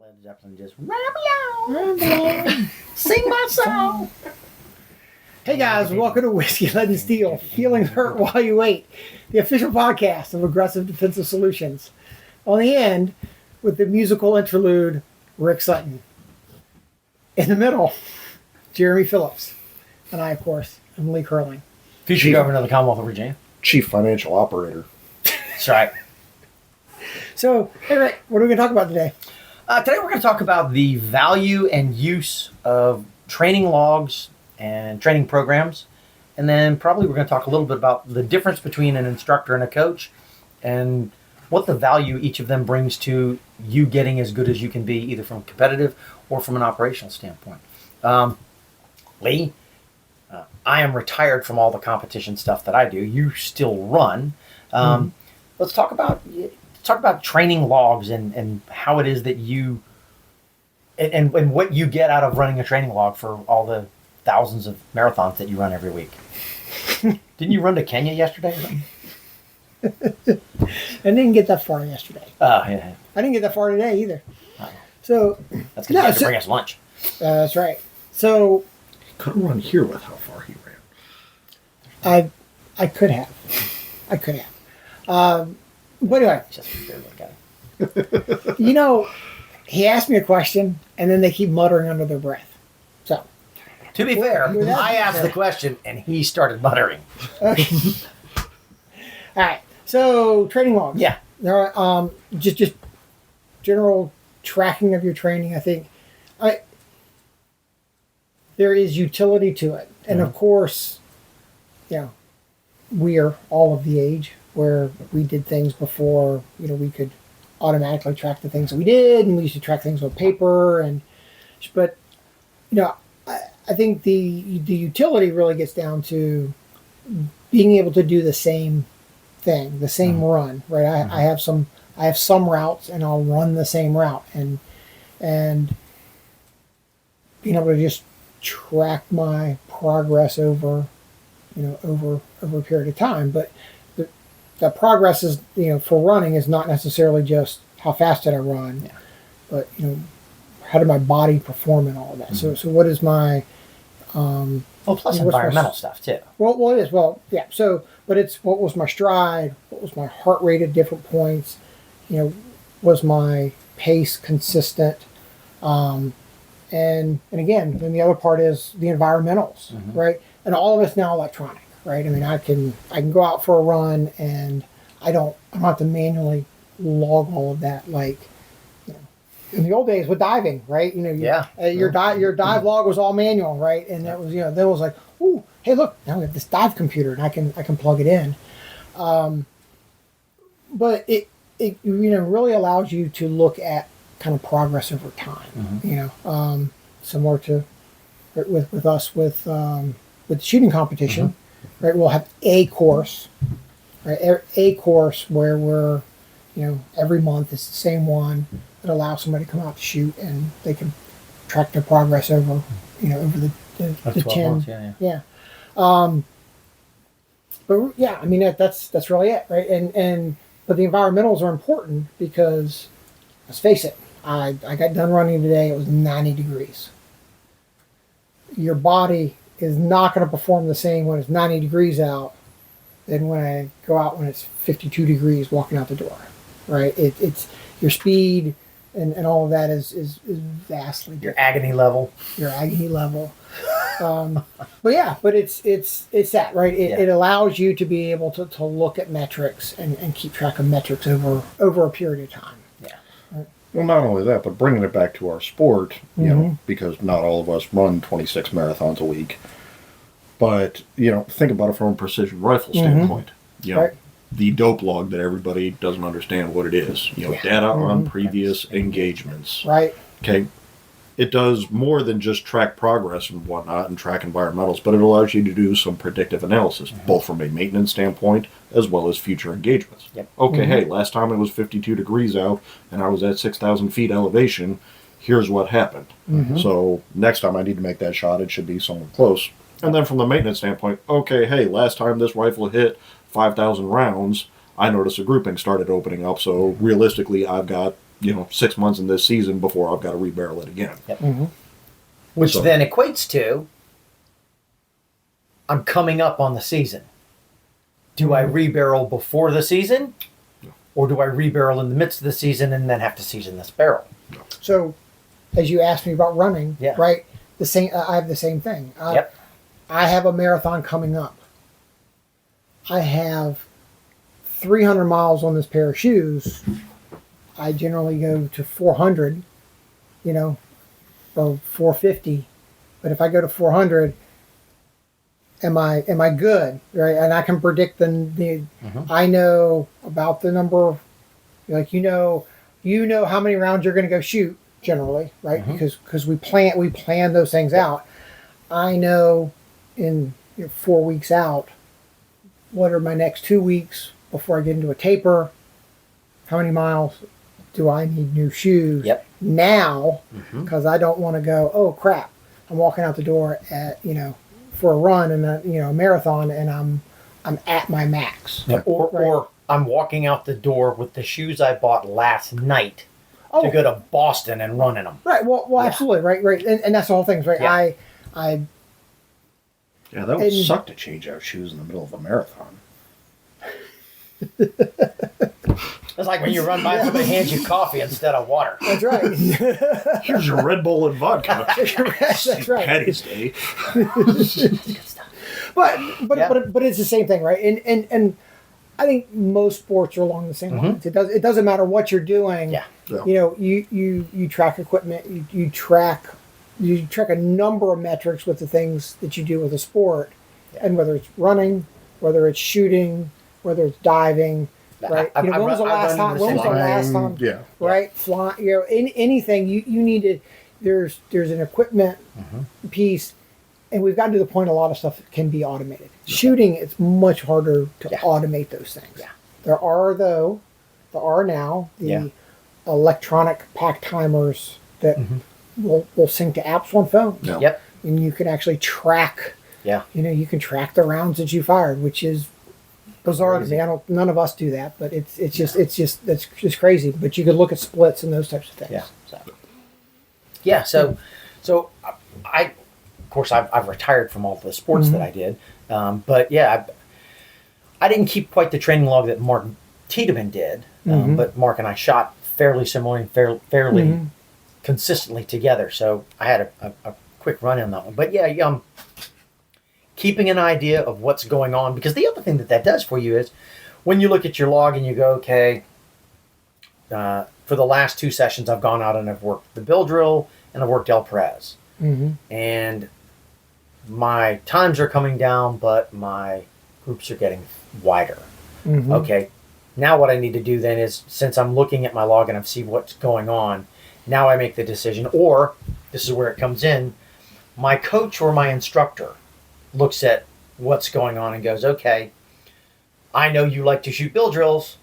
Led Zeppelin just ramble, sing my song. Hey guys, welcome to Whiskey, Lead, and Steel. Feelings hurt while you wait. The official podcast of Aggressive Defensive Solutions. On the end, with the musical interlude, Rick Sutton. In the middle, Jeremy Phillips. And I, of course, am Lee Curling. Future Governor of the Commonwealth of Virginia. Chief Financial Operator. That's right. So, hey Rick, what are we going to talk about today? Today we're going to talk about the value and use of training logs and training programs. And then probably we're going to talk a little bit about the difference between an instructor and a coach and what the value each of them brings to you getting as good as you can be, either from competitive or from an operational standpoint. Lee, I am retired from all the competition stuff that I do. You still run. Let's talk about training logs and how it is that you and what you get out of running a training log for all the thousands of marathons that you run every week. Didn't you run to Kenya yesterday or something? I didn't get that far yesterday. Yeah. I didn't get that far today either. Oh. So That's because you have to bring us lunch. That's right. So Couldn't run here with how far he ran. I could have. But anyway, Just a weird guy. you know, he asked me a question, and then they keep muttering under their breath. So, To be fair, Well, I asked the question and he started muttering. okay. All right. So, training logs. Yeah. There are, just general tracking of your training. I think there is utility to it, and of course, we are all of the age where we did things before, we could automatically track the things that we did, and we used to track things on paper, but I think the utility really gets down to being able to do the same thing, the same run, right? I have some routes, and I'll run the same route, and being able to just track my progress over a period of time. But the progress is, for running is not necessarily just how fast did I run, but how did my body perform and all of that. So what is my Plus environmental stuff too. Well, it is. Well, yeah. So, but it's what was my stride? What was my heart rate at different points? Was my pace consistent? And again, then the other part is the environmentals, right? And all of it's now electronic, right? I mean, I can go out for a run, and I don't have to manually log all of that like in the old days with diving, right? Your dive log was all manual, right? And that was that was like, ooh, hey, look, now we have this dive computer, and I can plug it in. But it really allows you to look at kind of progress over time. Similar to with us with shooting competition, right? We'll have a course, right? A course where we're every month it's the same one that allows somebody to come out to shoot, and they can track their progress over over the 10 months, yeah. But yeah, I mean that's really it, right? But the environmentals are important because, let's face it, I got done running today. It was 90 degrees. Your body is not going to perform the same when it's 90 degrees out than when I go out when it's 52 degrees walking out the door, right? It's your speed and all of that is vastly different. Your agony level. But it's that, right? It allows you to be able to look at metrics and keep track of metrics over a period of time. Yeah. Right? Well, not only that, but bringing it back to our sport, because not all of us run 26 marathons a week. But, think about it from a precision rifle standpoint. Right. The dope log that everybody doesn't understand what it is. Data on previous engagements. Right. Okay. It does more than just track progress and whatnot and track environmentals, but it allows you to do some predictive analysis, both from a maintenance standpoint as well as future engagements. Yep. Okay, hey, last time it was 52 degrees out and I was at 6,000 feet elevation. Here's what happened. So next time I need to make that shot, it should be somewhere close. And then from the maintenance standpoint, okay, hey, last time this rifle hit 5,000 rounds, I noticed a grouping started opening up, so realistically I've got 6 months in this season before I've got to rebarrel it again. Yep. Mm-hmm. Which So- then equates to I'm coming up on the season. Do I rebarrel before the season? Or do I rebarrel in the midst of the season and then have to season this barrel? So, as you asked me about running, Yeah. right? The same. I have the same thing. Yep. I have a marathon coming up. I have 300 miles on this pair of shoes. I generally go to 400, or 450. But if I go to 400, am I good, right? And I can predict the I know about the number, like you know how many rounds you're going to go shoot generally, right? Because we plan those things out. I know in 4 weeks out what are my next 2 weeks before I get into a taper. How many miles do I need new shoes now? Because I don't want to go, oh crap, I'm walking out the door at for a run and a marathon, and I'm at my max. Or I'm walking out the door with the shoes I bought last night to go to Boston and run in them. Right. Well, absolutely. Right. And that's the whole thing, right? Yeah. Yeah, that would suck to change out shoes in the middle of a marathon. It's like when you run by and somebody hands you coffee instead of water. That's right. Here's your Red Bull and vodka. That's right. Patty's Day. But it's the same thing, right? And I think most sports are along the same lines. It doesn't matter what you're doing. Yeah. You track equipment. You track a number of metrics with the things that you do with a sport, and whether it's running, whether it's shooting, whether it's diving. Right. When was the last time? Yeah. Right. Flying. In anything you need to. There's an equipment piece, and we've gotten to the point a lot of stuff can be automated. Shooting, it's much harder to automate those things. Yeah. There are now the electronic pack timers that will sync to apps on phone. Yeah. Yep. And you can actually track. Yeah. You can track the rounds that you fired, which is bizarre to me. None of us do that, but it's just crazy. But you could look at splits and those types of things. Yeah. So I, of course, I've retired from all the sports that I did, but I didn't keep quite the training log that Mark Tiedemann did, but Mark and I shot fairly similar and fairly consistently together. So I had a quick run in that one. But keeping an idea of what's going on, because the other thing that does for you is when you look at your log and you go, okay, for the last 2 sessions I've gone out and I've worked the bill drill and I've worked El Perez. And my times are coming down, but my groups are getting wider. Okay, now what I need to do then is, since I'm looking at my log and I see what's going on, now I make the decision, or this is where it comes in, my coach or my instructor looks at what's going on and goes, okay, I know you like to shoot bill drills,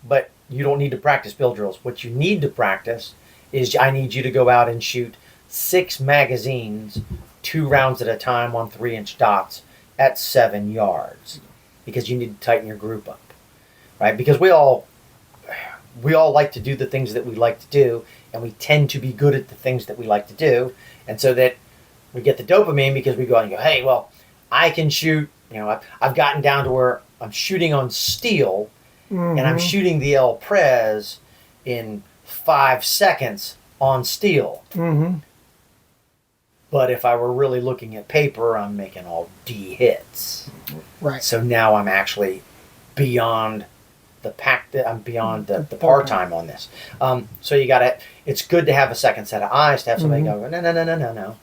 but you don't need to practice bill drills. What you need to practice is I need you to go out and shoot 6 magazines, 2 rounds at a time on 3-inch dots at 7 yards, because you need to tighten your group up, right? Because we all like to do the things that we like to do, and we tend to be good at the things that we like to do, and so that we get the dopamine because we go out and go, hey, well, I can shoot, I've gotten down to where I'm shooting on steel, and I'm shooting the El Prez in 5 seconds on steel. But if I were really looking at paper, I'm making all D hits. Right. So now I'm actually beyond the pack. I'm beyond the par time on this. So it's good to have a second set of eyes, to have somebody go, no.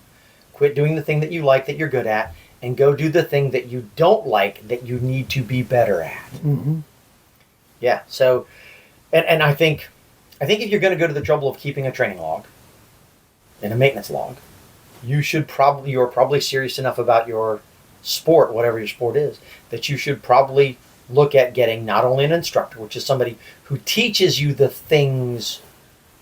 Quit doing the thing that you like, that you're good at, and go do the thing that you don't like, that you need to be better at. Yeah. So, and I think if you're going to go to the trouble of keeping a training log and a maintenance log, you're probably serious enough about your sport, whatever your sport is, that you should probably look at getting not only an instructor, which is somebody who teaches you the things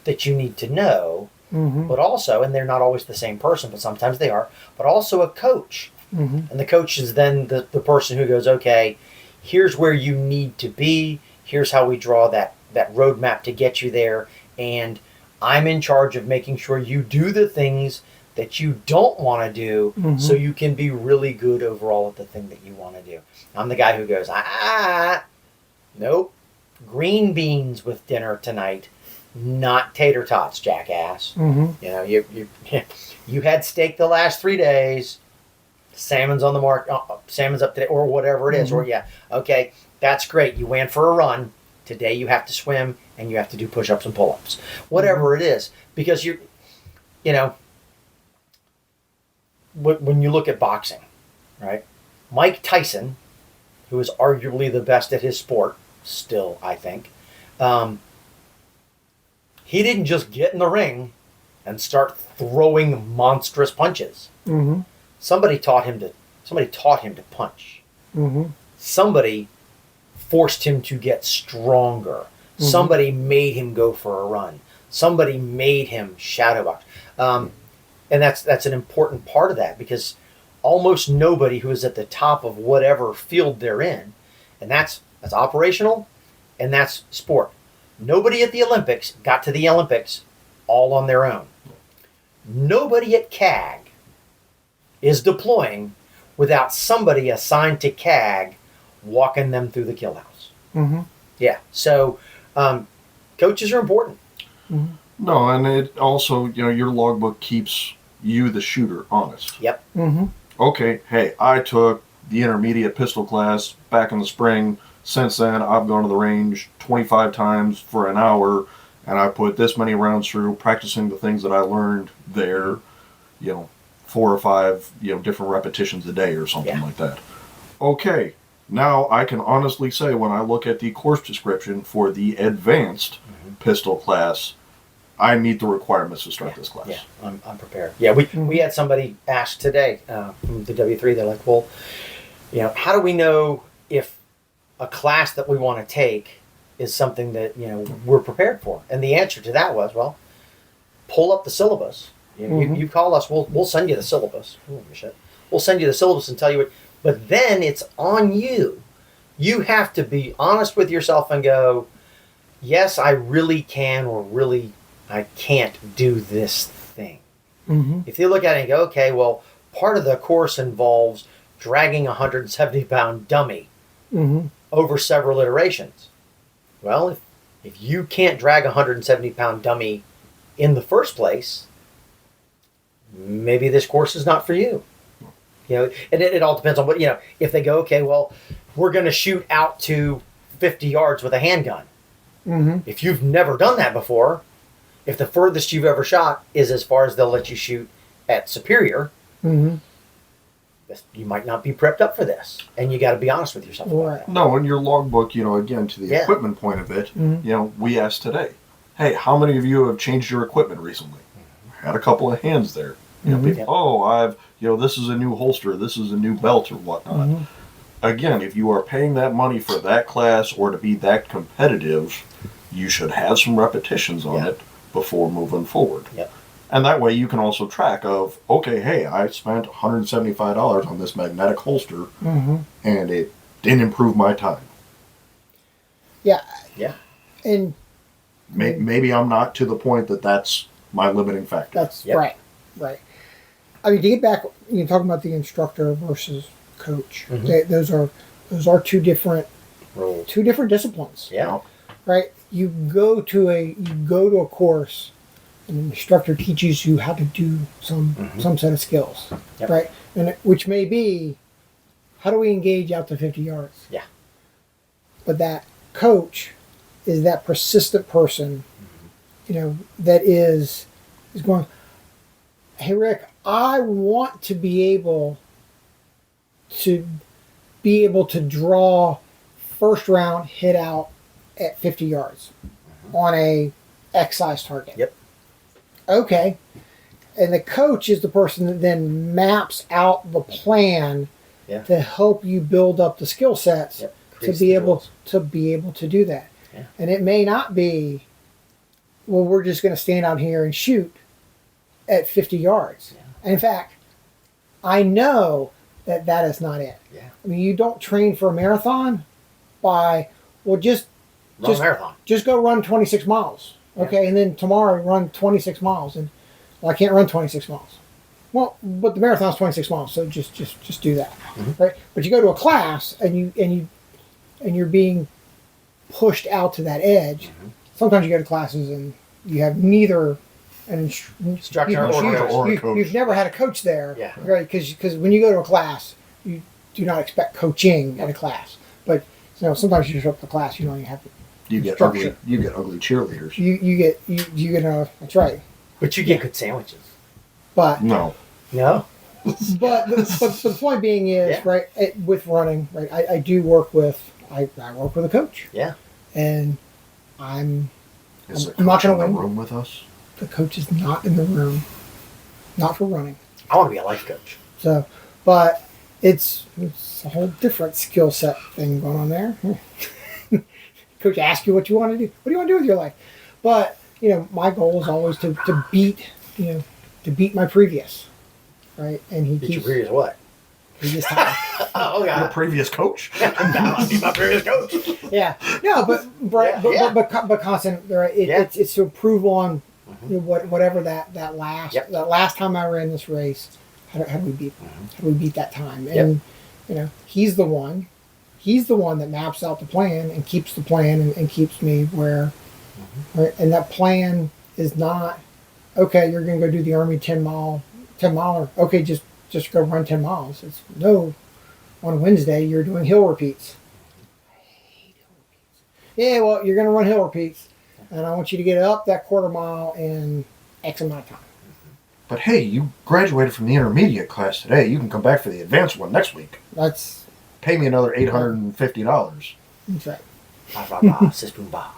that you need to know, but also, and they're not always the same person, but sometimes they are, but also a coach. And the coach is then the person who goes, okay, here's where you need to be, here's how we draw that roadmap to get you there, and I'm in charge of making sure you do the things that you don't want to do so you can be really good overall at the thing that you want to do. I'm the guy who goes, nope, green beans with dinner tonight, not tater tots, jackass. You know, you had steak the last 3 days, salmon's on the mark, salmon's up today, or whatever it is, or okay, that's great. You went for a run. Today you have to swim and you have to do push-ups and pull-ups, whatever it is, because you know, when you look at boxing, right? Mike Tyson, who is arguably the best at his sport, still, I think, he didn't just get in the ring and start throwing monstrous punches. Somebody taught him to punch. Somebody forced him to get stronger. Somebody made him go for a run. Somebody made him shadow box. And that's an important part of that, because almost nobody who is at the top of whatever field they're in, and that's operational, and that's sport. Nobody at the Olympics got to the Olympics all on their own. Nobody at CAG is deploying without somebody assigned to CAG walking them through the kill house. Yeah, so coaches are important. No, and it also, you know, your logbook keeps you, the shooter, honest. Yep. Okay, hey, I took the intermediate pistol class back in the spring. Since then, I've gone to the range 25 times for an hour, and I put this many rounds through practicing the things that I learned there, you know, 4 or 5, you know, different repetitions a day or something like that. Okay, now I can honestly say, when I look at the course description for the advanced pistol class, I meet the requirements to start this class. Yeah, I'm prepared. Yeah, we had somebody ask today from the W3. They're like, well, you know, how do we know if a class that we want to take is something that, you know, we're prepared for? And the answer to that was, well, pull up the syllabus. You call us, we'll send you the syllabus. We'll send you the syllabus and tell you what. But then it's on you. You have to be honest with yourself and go, yes, I really can, or really I can't do this thing. If you look at it and go, okay, well, part of the course involves dragging a 170-pound dummy over several iterations. Well, if you can't drag a 170-pound dummy in the first place, maybe this course is not for you. You know, and it all depends on what, you know, if they go, okay, well, we're going to shoot out to 50 yards with a handgun. If you've never done that before, if the furthest you've ever shot is as far as they'll let you shoot at Superior, you might not be prepped up for this. And you got to be honest with yourself about that. No, in your logbook, you know, again, to the equipment point of it, you know, we asked today, hey, how many of you have changed your equipment recently? Had a couple of hands there. You know, people, you know, this is a new holster, this is a new belt or whatnot. Again, if you are paying that money for that class or to be that competitive, you should have some repetitions on it before moving forward. And that way you can also track of, okay, hey, I spent $175 on this magnetic holster and it didn't improve my time. And maybe I'm not to the point that that's my limiting factor. that's right. I mean, to get back, you're talking about the instructor versus coach. Those are two different disciplines. Right. You go to a course, and an instructor teaches you how to do some set of skills, right? And which may be, how do we engage out to 50 yards? But that coach is that persistent person, you know, that is going, hey Rick, I want to be able to draw first round hit out at 50 yards on a X size target. Okay. And the coach is the person that then maps out the plan to help you build up the skill sets to be able to do that. And it may not be, well, we're just going to stand out here and shoot at 50 yards. And in fact, I know that is not it. I mean, you don't train for a marathon by, well, just go run 26 miles. Okay, and then tomorrow run 26 miles, and well, I can't run 26 miles. Well, but the marathon's 26 miles, so just do that, right? But you go to a class and you're being pushed out to that edge. Sometimes you go to classes and you have neither an Instructor or you, coach. you've never had a coach there, Yeah. right? Because when you go to a class, you do not expect coaching at a class. But sometimes you show up to class, you don't even have You get structure. ugly cheerleaders. you get that's right. But you get good sandwiches. But No. No? but the point being is Yeah. right with running, right? I do work with I work with a coach, Yeah. and I'm Is the I'm not coach in gonna the win. room with us? The coach is not in the room, not for running. I want to be a life coach. So, but it's a whole different skill set thing going on there. Coach asks you what you want to do. What do you want to do with your life? But my goal is always to beat my previous, right? And he Did you keeps previous what? previous time. Oh, Your God. previous coach? I'll be my previous coach. Yeah, no, but right, Yeah. but constant. Right, Yeah. it's to improve on whatever that last Yep. that last time I ran this race. How do we beat that time? And he's the one that maps out the plan and keeps the plan and keeps me where. Right, and that plan is not okay. You're going to go do the Army 10 miler. Okay, just go run 10 miles. It's no. On Wednesday, you're doing hill repeats. I hate hill repeats. Yeah, well, you're going to run hill repeats, and I want you to get up that quarter mile in X amount of time. But hey, you graduated from the intermediate class today. You can come back for the advanced one next week. That's Pay me another $850. right. Bah, bah, bah, sis, boom, bah.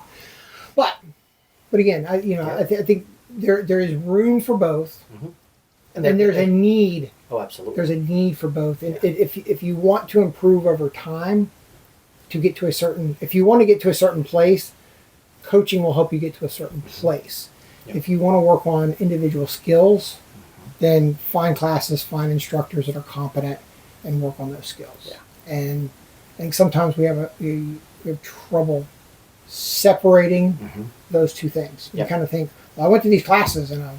But again, I think there is room for both, and there's a need. Oh, absolutely. There's a need for both, and if you want to improve over time, to get to if you want to get to a certain place, coaching will help you get to a certain place. Yep. If you want to work on individual skills, then find classes, find instructors that are competent, and work on those skills. Yeah. And I think sometimes we have trouble separating those two things. Yep. You kind of think, well, I went to these classes and I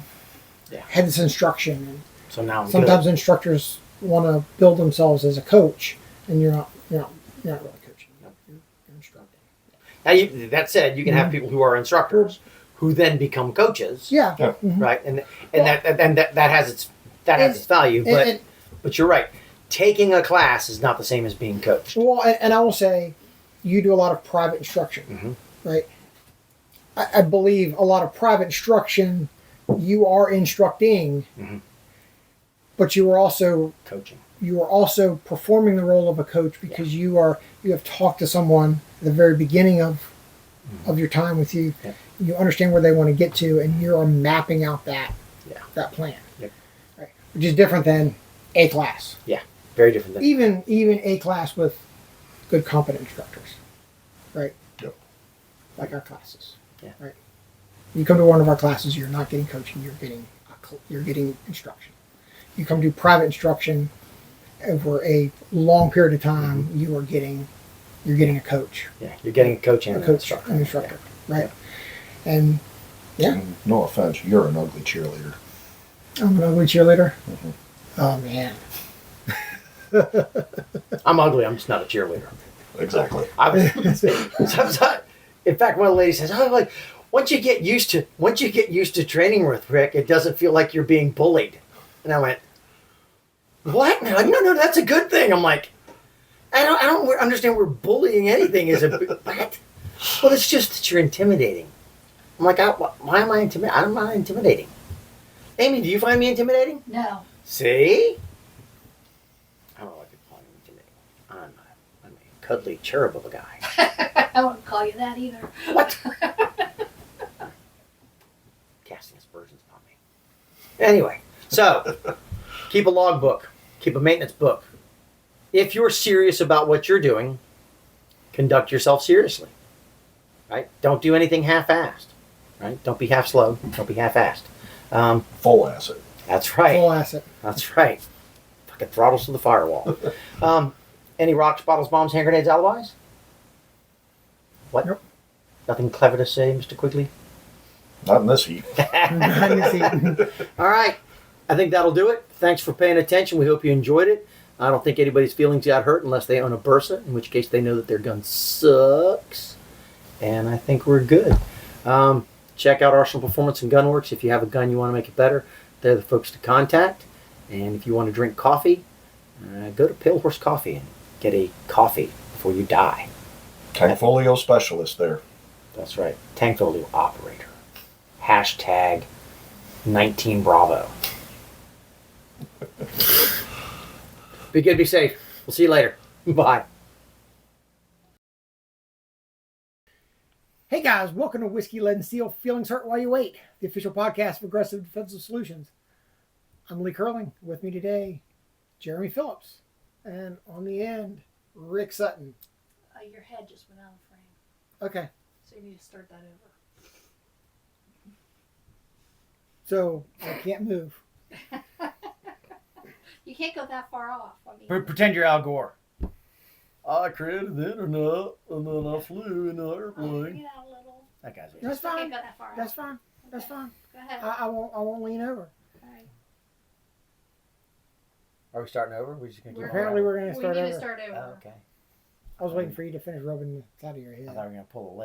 Yeah. had this instruction, and So now I'm sometimes good. instructors want to build themselves as a coach, and you're not really coaching. You're instructing. Now, that said, you can have people who are instructors who then become coaches. Yeah. Yeah. Mhm. Right. And that has its value. But you're right. Taking a class is not the same as being coached. Well, and I will say, you do a lot of private instruction, right? I believe a lot of private instruction, you are instructing, but you are also Coaching. performing the role of a coach because you have talked to someone at the very beginning of your time with you. Yeah. You understand where they want to get to, and you are mapping out that plan, Yep. right? Which is different than a class. Yeah. Very different than Even a class with good, competent instructors, right? Yep. Like our classes. Yeah. Right. You come to one of our classes, you're not getting coaching. You're getting instruction. You come to private instruction over a long period of time. You're getting a coach, Yeah. You're getting a coach and an instructor. an instructor, right? And And no offense, you're an ugly cheerleader. I'm an ugly cheerleader. Oh man. I'm ugly. I'm just not a cheerleader. Exactly. In fact, one of the ladies says, "Oh, like once you get used to training with Rick, it doesn't feel like you're being bullied." And I went, "What?" And they're like, "No, that's a good thing." I'm like, I don't understand where bullying anything is. What? Well, it's just that you're intimidating. I'm like, why am I intimidating? I'm not intimidating. Amy, do you find me intimidating? No. See? I don't like to call him intimidating. I'm a cuddly cherub of a guy. I wouldn't call you that either. What? Casting aspersions on me. Anyway, so keep a logbook. Keep a maintenance book. If you're serious about what you're doing, conduct yourself seriously. Right? Don't do anything half-assed. Right? Don't be half slow. Don't be half-assed. Full asset. That's right. Full asset. That's right. Fucking throttles to the firewall. Any rocks, bottles, bombs, hand grenades, alibis? What? Nope. Nothing clever to say, Mr. Quigley? Not in this heat. All right. I think that'll do it. Thanks for paying attention. We hope you enjoyed it. I don't think anybody's feelings got hurt unless they own a Bursa, in which case they know that their gun sucks. And I think we're good. Check out Arsenal Performance and Gunworks. If you have a gun you want to make it better, they're the folks to contact. And if you want to drink coffee, go to Pale Horse Coffee and get a coffee before you die. Tankfolio specialist there. That's right. Tankfolio operator. Hashtag 19 Bravo. Be good, be safe. We'll see you later. Bye. Hey guys, welcome to Whiskey, Lead, and Steel Feelings Hurt While You Wait, the official podcast of Aggressive Defensive Solutions. I'm Lee Curling. With me today, Jeremy Phillips. And on the end, Rick Sutton. Your head just went out of frame. Okay. So you need to start that over. So, I can't move. You can't go that far off. I mean, Pretend you're Al Gore. I created the internet, and then I flew in an bring airplane. it out a little. That guy's it. That's You can't fine. go that far That's off. fine. That's fine. Go ahead. I won't lean over. All right. Are we starting over? We're just gonna keep Apparently going? we're going to We start need over. to start over. Oh, okay. I was waiting for you to finish rubbing the side of your I thought we head. were gonna pull a